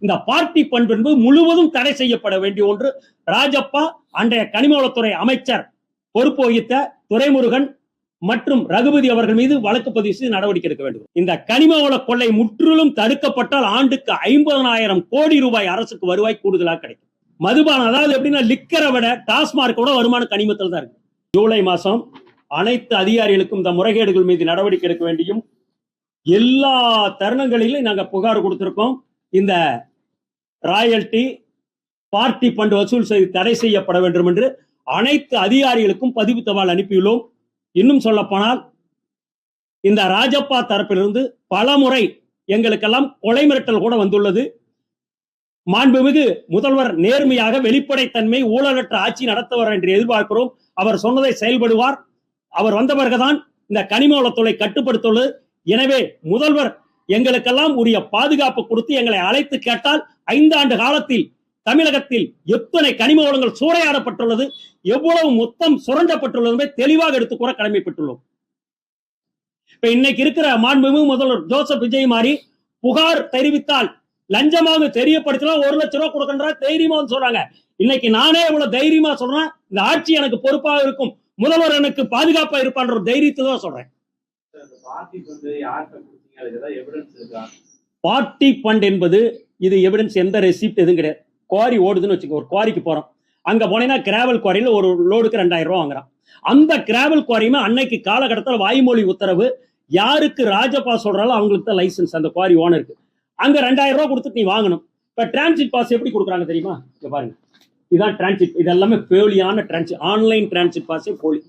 இந்த பார்ட்டி பண்பு என்பது முழுவதும் தடை செய்யப்பட வேண்டிய ஒன்று. ராஜப்பா அன்றைய கனிமவளத்துறை அமைச்சர் பொறுப்பு வகித்த துரைமுருகன் மற்றும் ரகுபதி அவர்கள் மீது வழக்கு பதிவு செய்து நடவடிக்கை எடுக்க வேண்டும். இந்த கனிமவள கொள்ளை முற்றிலும் தடுக்கப்பட்டால் ஆண்டுக்கு 50,000 கோடி ரூபாய் அரசுக்கு வருவாய் கூடுதலாக கிடைக்கும். மதுபானம், அதாவது எப்படின்னா லிக்கரை விட டாஸ்மார்க்கோட வருமானம் கனிமத்தில் தான் இருக்கு. ஜூலை மாசம் அனைத்து அதிகாரிகளுக்கும் இந்த முறைகேடுகள் மீது நடவடிக்கை எடுக்க வேண்டியும் எல்லா தருணங்களிலும் நாங்கள் புகார் கொடுத்திருக்கோம். இந்த ராயல்டி பார்ட்டி பண்ட் வசூல் செய்து தடை செய்யப்பட வேண்டும் என்று அனைத்து அதிகாரிகளுக்கும் பதிவு தபால் அனுப்பியுள்ளோம். இன்னும் சொல்ல போனால் இந்த ராஜப்பா தரப்பிலிருந்து பல முறை எங்களுக்கெல்லாம் கொலை மிரட்டல் கூட வந்துள்ளது. மாண்புமிகு முதல்வர் நேர்மையாக வெளிப்படைத்தன்மை ஊழலற்ற ஆட்சி நடத்துவார் என்று எதிர்பார்க்கிறோம். அவர் சொன்னதை செயல்படுவார். அவர் வந்த பிறகுதான் இந்த கனிமவளத்துறை கட்டுப்படுத்துள்ளது. எனவே முதல்வர் எங்களுக்கெல்லாம் உரிய பாதுகாப்பு கொடுத்து எங்களை அழைத்து கேட்டால் 5 ஆண்டு காலத்தில் தமிழகத்தில் எத்தனை கனிம வளங்கள் சூறையாடப்பட்டுள்ளது, எவ்வளவு மொத்தம் சுரண்டப்பட்டுள்ளது தெளிவாக எடுத்து கூற கடமைப்பட்டுள்ளோம். இப்ப இன்னைக்கு இருக்கிற மாண்புமிகு முதல்வர் ஜோசப் விஜய் மாதிரி புகார் தெரிவித்தால் லஞ்சமாக தெரியப்படுத்தலாம் 1 லட்சம் ரூபாய் கொடுக்கின்ற தைரியமா சொல்றாங்க. இன்னைக்கு நானே இவ்வளவு தைரியமா சொல்றேன், இந்த ஆட்சி எனக்கு பொறுப்பாக இருக்கும், முதல்வர் எனக்கு பாதுகாப்பா இருப்பான்ற ஒரு தைரியத்தை தான் சொல்றேன். பார்ட்டி பண்ட் என்பது இது எவிடன்ஸ், எந்த ரெசிப்ட் எதுவும் கிடையாது. குவாரி ஓடுதுன்னு வச்சுக்கோ, ஒரு குவாரிக்கு போறோம், அங்க போனீங்கன்னா கிராவல் குவாரியில ஒரு லோடுக்கு 2000 ரூபாய் வாங்குறான். அந்த கிராவல் குவாரியுமே அன்னைக்கு காலகட்டத்தில் வாய்மொழி உத்தரவு, யாருக்கு ராஜப்பா சொல்றாலும் அவங்களுக்கு தான் லைசன்ஸ், அந்த குவாரி ஓனருக்கு. அங்க 2000 ரூபாய் கொடுத்துட்டு நீ வாங்கணும். இப்ப டிரான்சிட் பாஸ் எப்படி கொடுக்குறாங்க தெரியுமா? இங்க பாருங்க, இதான் டிரான்சிட். இது எல்லாமே போலியான டிரான்சிட், ஆன்லைன் டிரான்சிட் பாஸே போலி.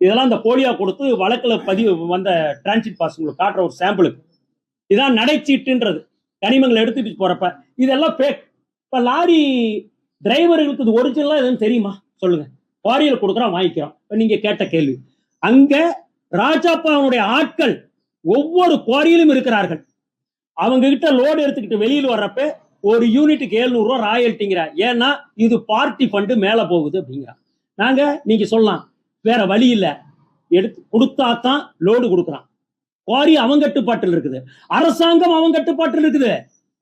இதெல்லாம் இந்த போலியா கொடுத்து வழக்குல பதிவு வந்த டிரான்சிட் பாஸ் உங்களுக்கு காட்டுற ஒரு சாம்பிளுக்கு. இதான் நடைச்சீட்டுன்றது, கனிமங்களை எடுத்துட்டு போறப்ப. இதெல்லாம் பேக். இப்ப லாரி டிரைவர்களுக்கு இது ஒரிஜினலா எதுன்னு தெரியுமா சொல்லுங்க? குவாரியில் கொடுக்குறான், வாங்கிக்கிறோம். நீங்க கேட்ட கேள்வி, அங்க ராஜாப்பாவுடைய ஆட்கள் ஒவ்வொரு குவாரியிலும் இருக்கிறார்கள். அவங்க கிட்ட லோடு எடுத்துக்கிட்டு வெளியில் வர்றப்ப ஒரு யூனிட்டுக்கு 700 ரூபாய் ராயல்ட்டிங்கிறா. ஏன்னா இது பார்ட்டி ஃபண்டு மேல போகுது அப்படிங்கிறா. நாங்க நீங்க சொல்லலாம் வேற வழி இல்ல, எடுத்து கொடுத்தாதான் லோடு கொடுக்குறான். குவாரி அவங்க கட்டுப்பாட்டில் இருக்குது, அரசாங்கம் அவங்க கட்டுப்பாட்டில் இருக்குது.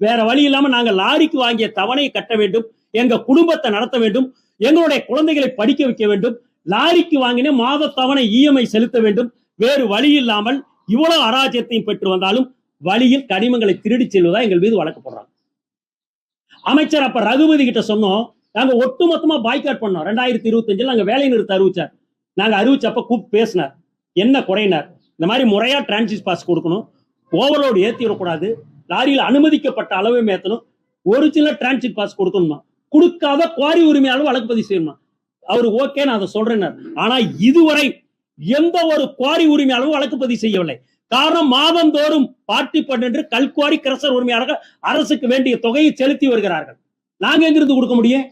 வேற வழி இல்லாம நாங்க லாரிக்கு வாங்கிய தவணையை கட்ட வேண்டும், எங்க குடும்பத்தை நடத்த வேண்டும், எங்களுடைய குழந்தைகளை படிக்க வைக்க வேண்டும். லாரிக்கு வாங்கின மாத தவணை இஎம்ஐ செலுத்த வேண்டும். வேறு வழி இல்லாமல் இவ்வளவு அராஜ்யத்தையும் பெற்று வந்தாலும் வழியில் கனிமங்களை திருடி செல்வதா எங்கள் மீது வழக்கு போடுறாங்க. அமைச்சர் அப்ப ரகுபதி கிட்ட சொன்னோம், நாங்க ஒட்டுமொத்தமா பாய்காட் பண்ணோம். 2025 நாங்க வேலை நிறுத்த அறிவிச்சார். நாங்க அறிவிச்சப்ப கூப்பிட்டு பேசினார். என்ன குறையினார்? இந்த மாதிரி முறையா டிரான்சிட் பாஸ் கொடுக்கணும், ஓவர்லோடு ஏத்தி விடக்கூடாது, லாரியில் அனுமதிக்கப்பட்ட அளவை ஏற்றணும், ஒரிஜினல் டிரான்சிட் பாஸ் கொடுக்கணுமா, கொடுக்காத குவாரி உரிமையாளர் வழக்கு பதிவு செய்யணுமா. அவரு ஓகே, நான் அதை சொல்றேன். ஆனா இதுவரை எந்த ஒரு குவாரி உரிமையாளரும் வழக்கு பதிவு செய்யவில்லை. காரணம், மாதந்தோறும் பார்ட்டி பண்ட் என்று கல்குவாரி கிரசர் உரிமையாளர்கள் அரசுக்கு வேண்டிய தொகையை செலுத்தி வருகிறார்கள். நாங்க எங்கிருந்து கொடுக்க முடியும்?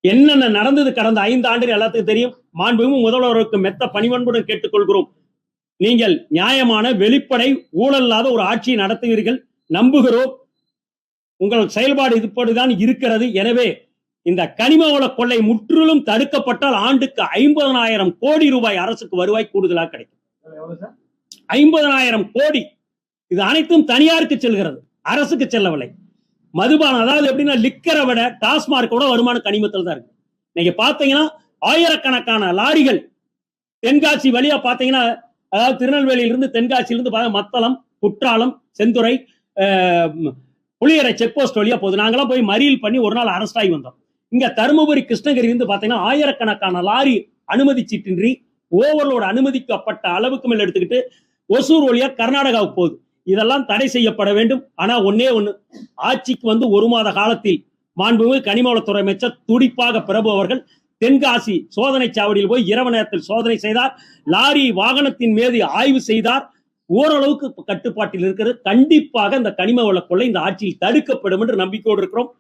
என்னென்ன நடந்தது கடந்த 5 ஆண்டுகள் எல்லாத்துக்கும் தெரியும். மாண்புமிகு முதல்வருக்கு மெத்த பணிவன்புடன் கேட்டுக்கொள்கிறோம், நீங்கள் நியாயமான வெளிப்படை ஊழல் இல்லாத ஒரு ஆட்சியை நடத்துவீர்கள் நம்புகிறோம். உங்கள் செயல்பாடு இதுபடிதான் இருக்கிறது. எனவே இந்த கனிமவள கொள்ளை முற்றிலும் தடுக்கப்பட்டால் ஆண்டுக்கு 50,000 கோடி ரூபாய் அரசுக்கு வருவாய் கூடுதலாக கிடைக்கும். 50,000 கோடி. இது அனைத்தும் தனியாருக்கு செல்கிறது, அரசுக்கு செல்லவில்லை. மதுபானம், அதாவது எப்படின்னா லிக்கரை விட டாஸ்மார்க்கோட வருமானம் கனிமத்தில் தான் இருக்கு. நீங்க பாத்தீங்கன்னா ஆயிரக்கணக்கான லாரிகள் தென்காசி வழியா பாத்தீங்கன்னா, அதாவது திருநெல்வேலியிலிருந்து தென்காசியிலிருந்து மத்தளம், குற்றாலம், செந்துறை, புளியரை செக் போஸ்ட் வழியா போகுது. நாங்களாம் போய் மறியல் பண்ணி ஒரு நாள் அரெஸ்ட் ஆகி வந்தோம். இங்க தருமபுரி கிருஷ்ணகிரி இருந்து பாத்தீங்கன்னா ஆயிரக்கணக்கான லாரி அனுமதி சீட்டின்றி ஓவர்லோடு அனுமதிக்கப்பட்ட அளவுக்கு மேல எடுத்துக்கிட்டு ஒசூர் வழியா கர்நாடகாவுக்கு போகுது. இதெல்லாம் தடை செய்யப்பட வேண்டும். ஆனா ஒன்னே ஒண்ணு, ஆட்சிக்கு வந்து 1 மாத காலத்தில் மாண்புமிகு கனிமவளத்துறை அமைச்சர் துடிப்பாக பிரபு அவர்கள் தென்காசி சோதனை சாவடியில் போய் இரவு நேரத்தில் சோதனை செய்தார். லாரி வாகனத்தின் மீது ஆய்வு செய்தார். ஓரளவுக்கு கட்டுப்பாட்டில் இருக்கிறது. கண்டிப்பாக இந்த கனிம வள கொள்ளை இந்த ஆட்சியில் தடுக்கப்படும் என்று நம்பிக்கையோடு இருக்கிறோம்.